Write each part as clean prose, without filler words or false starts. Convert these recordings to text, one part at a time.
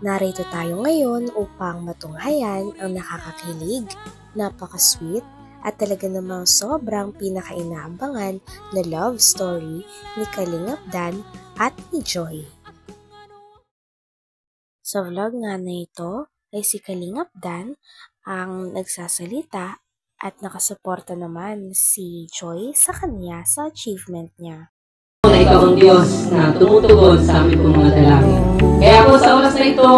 Narito tayo ngayon upang matunghayan ang nakakakilig, napaka-sweet, at talaga namang sobrang pinakainaabangan na love story ni Kalingap Dan at ni Joy. Sa vlog nga na ito ay si Kalingap Dan ang nagsasalita at nakasuporta naman si Joy sa kanya sa achievement niya. Na ikaw ang Diyos na tumutugon sa aming mga dalangin. Kaya po sa oras na ito,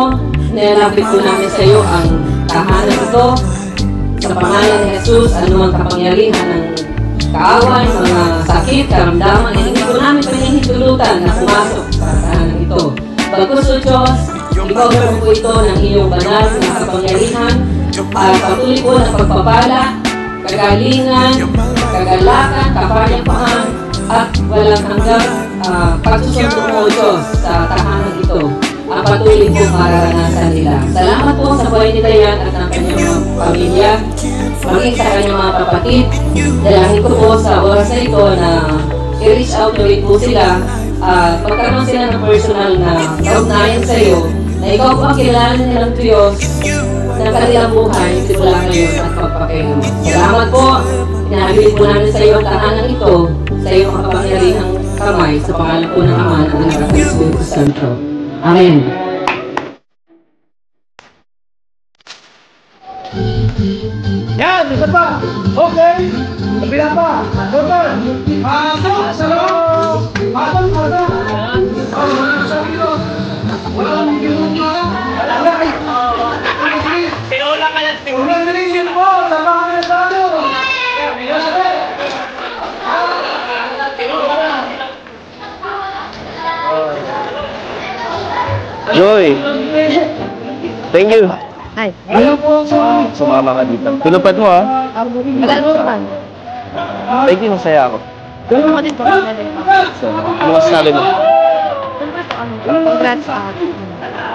nilalapit po namin sa iyo ang tahanan ito. Sa pangalan ni Jesus, anumang kapangyarihan ng kaaway, mga sakit, karamdaman, ay hindi po namin pinahintulutan na pumasok sa tahanan ito. Bagkus o Diyos, ikaw naman po ito ng iyong banal na kapangyarihan at patuloy po ng pagpapala, kagalingan, kagalakan, kapayapaan, at walang hanggang pagsusundo mo Diyos sa tahanan ito. Ang patuloy po mararanasan nila. Salamat po sa buhay ni Dayan at ang kanyang mga pamilya, maging sa kanyang mga kapatid. Dalangin ko po sa oras na ito na i-reach out ulit po sila at magkaroon sila ng personal na kaugnayan sa iyo na ikaw po ang kilala nilang Diyos ng kanilang buhay simula ngayon at pagpapakayo. Salamat po. Pinahabilin po namin sa iyo ang tahanan ito sa iyong makapangyarihang kamay sa pangalan po ng Ama ng Anak at Espiritu Santo. Amen. Yan, isa pa. Okay. Kabila pa. Total. Pasok sa loob. Pasok, pasok. Walang sarilo. Walang ginunga. Alay. Tinula ka na. Unang nilingin po. Tabangan na sa ano. Joy! Thank you! Ay. Ayaw po po. Sumama ka dito. Tulupad mo ha? Wala naman. Thank you, masaya ako. Ano ko din po? So, ano masasabi mo? Congrats sa akin.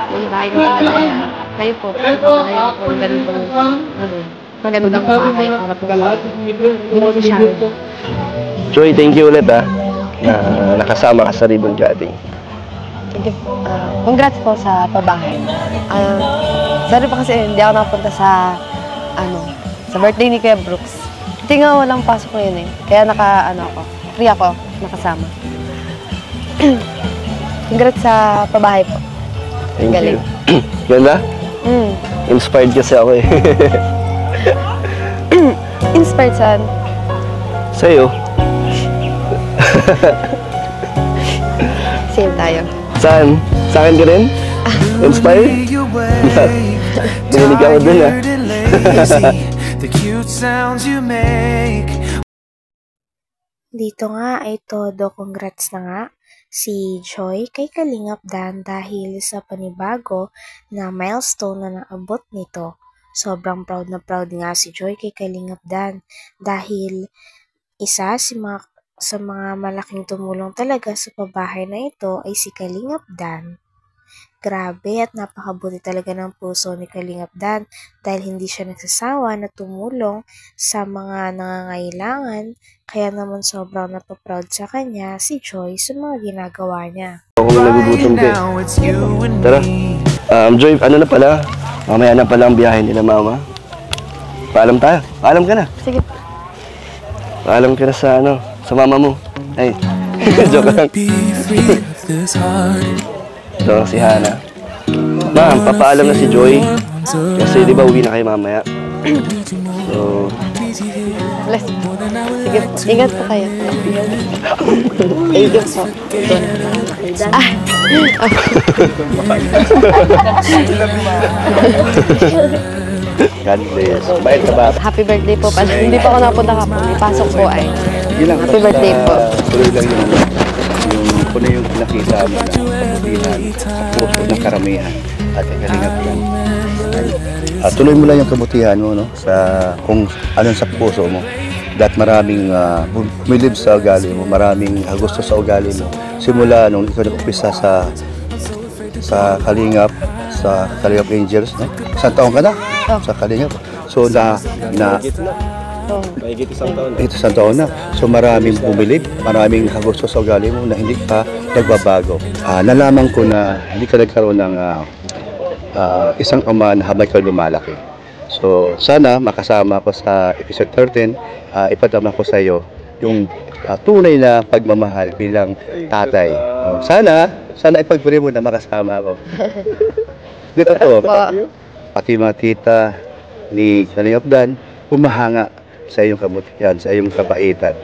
Yung bahay ng Kalaya. Kayo po. Kayo po. Magandang bahay. Para po. Hindi siya. Joy, thank you ulit ha. Na nakasama ka sa ribbon cutting. Thank you. Congrats po sa pabahay. Sorry pa kasi hindi ako napunta sa sa birthday ni Kuya Brooks. Hindi nga walang pasok ko yun eh. Kaya free ako, nakasama. Congrats sa pabahay po. Thank Galing. you. Ganda? Inspired kasi ako eh. Inspired saan? Sa'yo? Same tayo. Saan? Sa akin ka rin? Inspired? Dininig ako dun ha. Dito nga ay todo congrats na nga si Joy kay Kalingap Dan dahil sa panibago na milestone na naabot nito. Sobrang proud na proud nga si Joy kay Kalingap Dan dahil isa sa mga malaking tumulong talaga sa pabahay na ito ay si Kalingap Dan. Grabe at napakabuti talaga ng puso ni Kalingap Dan dahil hindi siya nagsasawa na tumulong sa mga nangangailangan, kaya naman sobrang napaproud sa kanya si Joy sa mga ginagawa niya. Ako nagugutom ka eh. Tara. Joy, ano na pala? Mamaya na pala ang biyahe nila mama. Paalam tayo. Paalam ka na. Sige. Paalam ka na sa mama mo. Ay, joke lang. So, si Hana. Ma'am, papaalam na si Joy. Kasi di ba uwi na kayo mamaya? So, Bless. Sige po. Ingat po kayo. Thank you po. God bless. Bait ka ba? Happy birthday po. Hindi pa ako napunta kapon. May pasok po ay. Happy birthday po. Tuloy lang yung kung yung nakita mo na kabutihan sa puso ng karamihan at ikalingat lang. Tuloy mo lang yung kabutihan mo, no? Sa kung anong sa puso mo. Dahil maraming humilib sa ugali mo, maraming gusto sa ugali mo. Simula nung ikaw nag-upisa sa Kalingap Angels, no? Isang taon ka na sa Kalingap. So Mahigit isang taon na. Isang taon na. So maraming bumilib, maraming gusto sa ugali mo na hindi ka nagbabago. Nalaman ko na hindi ka nagkaroon ng isang ama na habang ikaw lumalaki. So, sana makasama ko sa episode 13, ipadama ko sa iyo yung tunay na pagmamahal bilang tatay. Sana ipagpuri mo na makasama ko. Dito to, pati mga tita ni Kalingap Dan, humahanga sa iyong kabutihan, sa iyong kabaitan.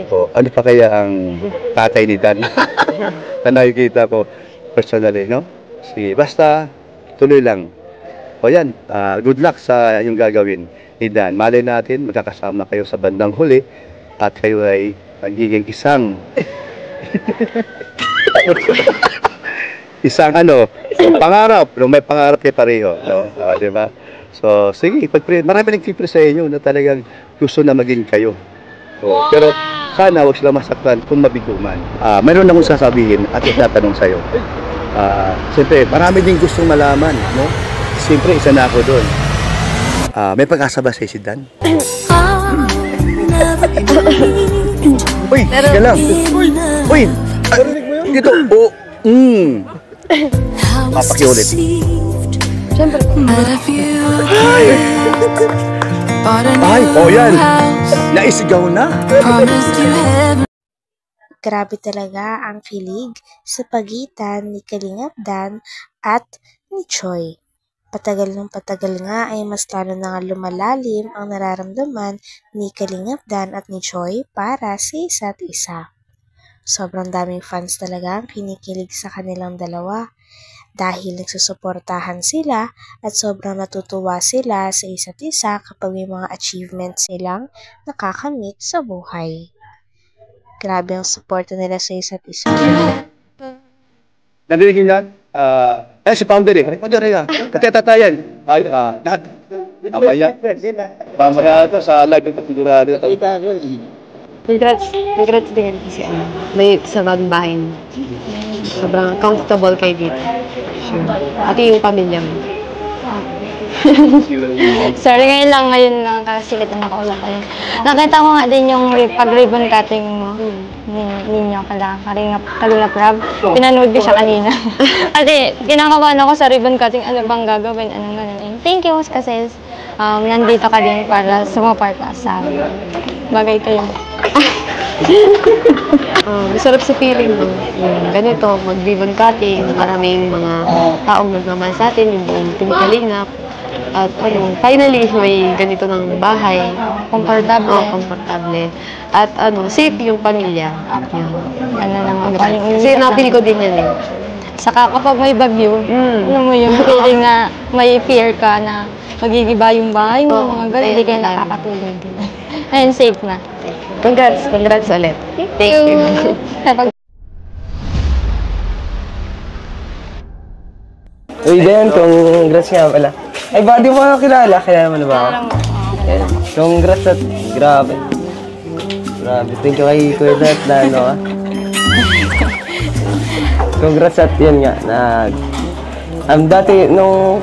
O, ano pa kaya ang tatay ni Dan na nakikita ko personally, no? Sige, basta tuloy lang. O yan, good luck sa iyong gagawin ni Dan. Malay natin, magkakasama kayo sa bandang huli at kayo ay magiging isang isang pangarap. May pangarap kayo pareho. No? Di ba? So, sige, marami nagpipre sa inyo na talagang gusto na maging kayo. So, pero sana huwag sila masaktan kung mabiguman. Mayroon akong sasabihin at itatanong sa'yo. Siyempre, marami din gustong malaman. No? Siyempre, isa na ako doon. May pag-asa ba sa'yo si Dan? Uy, sige lang. Uy, dito. Papakiulit. Siyempre. Ay, yan. Naisigaw na. Grabe talaga ang kilig sa pagitan ni Kalingap Dan at ni Choi. Patagal ng patagal nga ay mas lalo na nga lumalalim ang nararamdaman ni Kalingap Dan at ni Choi para sa isa't isa. Sobrang daming fans talaga ang kinikilig sa kanilang dalawa dahil nagsusuportahan sila at sobrang natutuwa sila sa isa't isa kapag may mga achievements silang nakakamit sa buhay. Grabe ang suporta nila sa isa't isa. Narinig niyo yan? Si Founder eh. Founder yan. Katetatayan. Lahat. Mamaya. Mamaya ito sa live ng katigurado. Congrats din kasi may sa bahay mo. Sobrang comfortable kayo dito. Sure. At yung pamilya mo. Sorry, ngayon lang kasilitan ako ulit. Nakita ko nga din yung pag-ribbon cutting mo. Ninyo Kalingap Rab. Pinanood ko siya kanina. Kasi kinakabahan ako sa ribbon cutting, ano bang gagawin, anong ganun. Thank you kasi nandito ka din para sumuporta sa bagay kayo. Masarap sa feeling mo. Ganito, mag-ribbon cutting, maraming mga taong nagmamahal sa atin, yung buong Kalingap. At finally, may ganito ng bahay. Komportable. Komportable. At safe yung pamilya. Yun. Ano naman. Kasi napili ko din yan eh. Saka kapag may bagyo, ano mo yung feeling na may fear ka na magigiba yung bahay mo, mga ganun, hindi kayo nakakatulog din. Ayun, safe na. Congrats ulit. Thank you. Uy, Dan, congrats nga pala. Ay, ba, di mo ako kilala? Kilala mo na ba ako? Congrats at grabe. Thank you kay Kuya Dat na Congrats at yun nga, dati,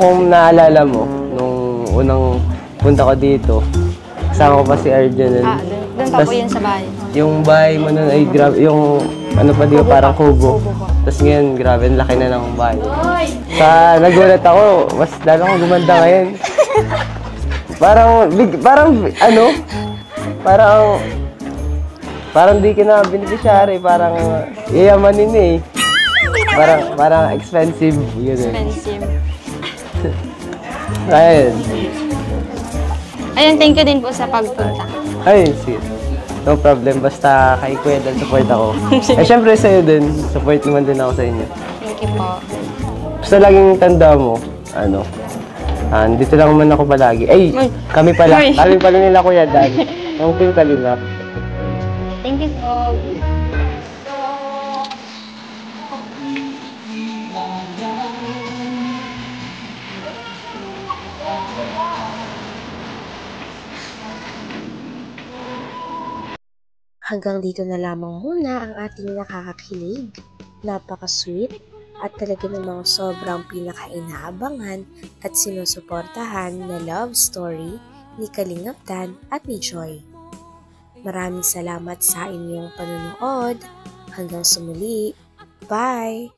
kung naalala mo, nung unang punta ko dito, kasama ko pa si Arjun. Doon pa po yun sa bahay. Yung bahay mo nun ay grabe, yung parang kubo. Tapos ngayon, grabe, ang laki na ng bahay. Nagulat ako, mas lalo akong gumanda ngayon. Parang di ka na beneficiary, parang yayamanin eh. Parang expensive. Expensive. Ayun, thank you din po sa pagpunta. Ayun, sige. No problem, basta kay Kuya Dan, support ako. Syempre sa'yo din, support naman din ako sa inyo. Thank you po. Basta laging tanda mo, dito lang naman ako palagi. Kami pala nila Kuya Dan. Ang Team Kalingap. Thank you po. Hanggang dito na lamang muna ang ating nakakakilig, napaka-sweet, at talaga namang sobrang pinaka-inaabangan at sinusuportahan na love story ni Kalingap Dan at ni Joy. Maraming salamat sa inyong panonood. Hanggang sa muli. Bye!